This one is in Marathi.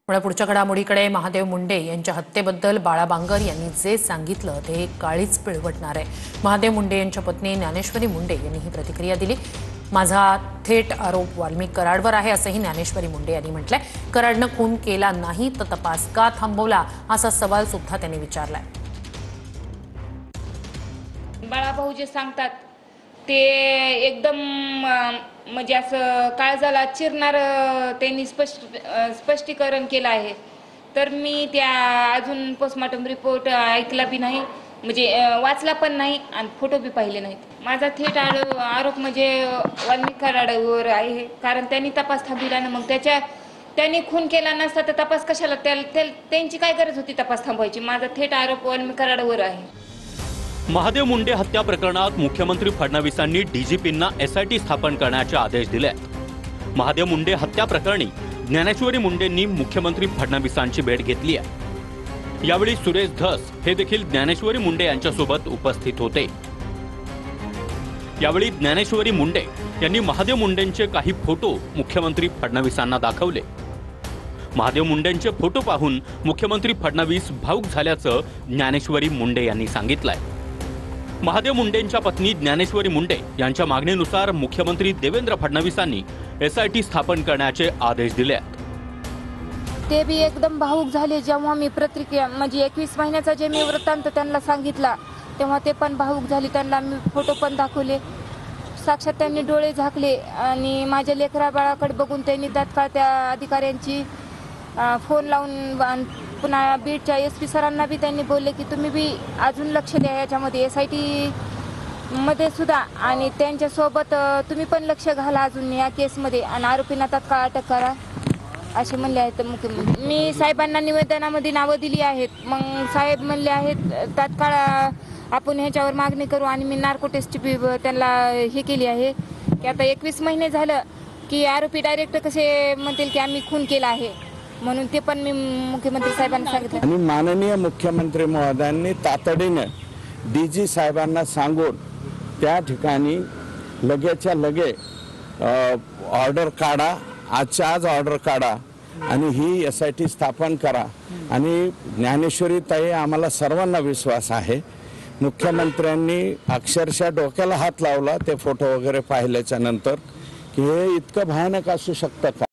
पण पुढच्या घडामोडीकडे महादेव मुंडे यांच्या हत्येबद्दल बाळा बांगर यांनी जे सांगितलं ते काळीच पिळवटणार आहे। महादेव मुंडे यांच्या पत्नी ज्ञानेश्वरी मुंडे यांनी ही प्रतिक्रिया दिली। माझा थेट आरोप वाल्मिक कराडवर आहे असंही ज्ञानेश्वरी मुंडे यांनी म्हटलंय। कराडनं खून केला नाही तर तपास का थांबवला असा सवाल सुद्धा त्यांनी विचारलाय। बाळाभाऊ जे सांगतात ते एकदम म्हणजे असं काळजाला चिरणार त्यांनी स्पष्टीकरण केलं आहे। तर मी त्या अजून पोस्टमॉर्टम रिपोर्ट ऐकला बी नाही, म्हणजे वाचला पण नाही आणि फोटो बी पाहिले नाहीत। माझा थेट आरोप म्हणजे वाल्मिक कराडवर आहे, कारण त्यांनी तपास थांबविला ना। मग त्यांनी खून केला नसता तर तपास कशाला, त्यांची काय गरज होती तपास थांबवायची। माझा थेट आरोप वाल्मिक कराडवर आहे। महादेव मुंडे हत्या प्रकरणात मुख्यमंत्री फडणवीसांनी डीजीपींना एसआयटी स्थापन करण्याचे आदेश दिले। महादेव मुंडे हत्या प्रकरणी ज्ञानेश्वरी मुंडेंनी मुख्यमंत्री फडणवीसांची भेट घेतली आहे। यावेळी सुरेश धस हे देखील ज्ञानेश्वरी मुंडे यांच्यासोबत उपस्थित होते। यावेळी ज्ञानेश्वरी मुंडे यांनी महादेव मुंडेंचे काही फोटो मुख्यमंत्री फडणवीसांना दाखवले। महादेव मुंडेंचे फोटो पाहून मुख्यमंत्री फडणवीस भावुक झाल्याचं ज्ञानेश्वरी मुंडे यांनी सांगितलंय। महादेव मुंडेंच्या पत्नी ज्ञानेश्वरी मुंडे यांच्या मागणीनुसार मुख्यमंत्री देवेंद्र फडणवीसांनी एसआयटी स्थापन करण्याचे आदेश दिले आहेत। ते बी एकदम भावुक झाले जेव्हा मी प्रतिक्रिया म्हणजे 21 महिन्याचा जे मी वृत्तांत त्यांना सांगितला तेव्हा ते पण भावुक झाले। त्यांना मी फोटो पण दाखवले, साक्षात त्यांनी डोळे झाकले आणि माझ्या लेकरा बाळाकडे बघून त्यांनी तात्काळ त्या अधिकाऱ्यांची फोन लावून पुन्हा बीडच्या एसपी सरांना बी त्यांनी बोलले की तुम्ही बी अजून लक्ष द्या याच्यामध्ये एसआयटी मध्ये सुद्धा, आणि त्यांच्यासोबत तुम्ही पण लक्ष घाला अजून या केसमध्ये आणि आरोपींना तात्काळ अटक करा असे म्हणले आहेत मुख्यमंत्री। मी साहेबांना निवेदनामध्ये नावं दिली आहेत, मग साहेब म्हणले आहेत तात्काळ आपण ह्याच्यावर मागणी करू आणि मी नार्को टेस्ट बी त्यांना हे केली आहे की आता 21 महिने झालं की आरोपी डायरेक्ट कसे म्हणतील की आम्ही खून केला आहे, म्हणून ते पण मी मुख्यमंत्री साहेबांना सांगितलं। आणि माननीय मुख्यमंत्री महोदयांनी तातडीने डीजी साहेबांना सांगून त्या ठिकाणी लगेच्या लगे ऑर्डर काढा, आजच्या आज ऑर्डर काढा आणि ही एसआयटी स्थापन करा। आणि ज्ञानेश्वरी ताई आम्हाला सर्वांना विश्वास आहे, मुख्यमंत्र्यांनी अक्षरशः डोक्याला हात लावला ते फोटो वगैरे पाहिल्याच्या नंतर की हे इतकं भयानक असू शकतं का।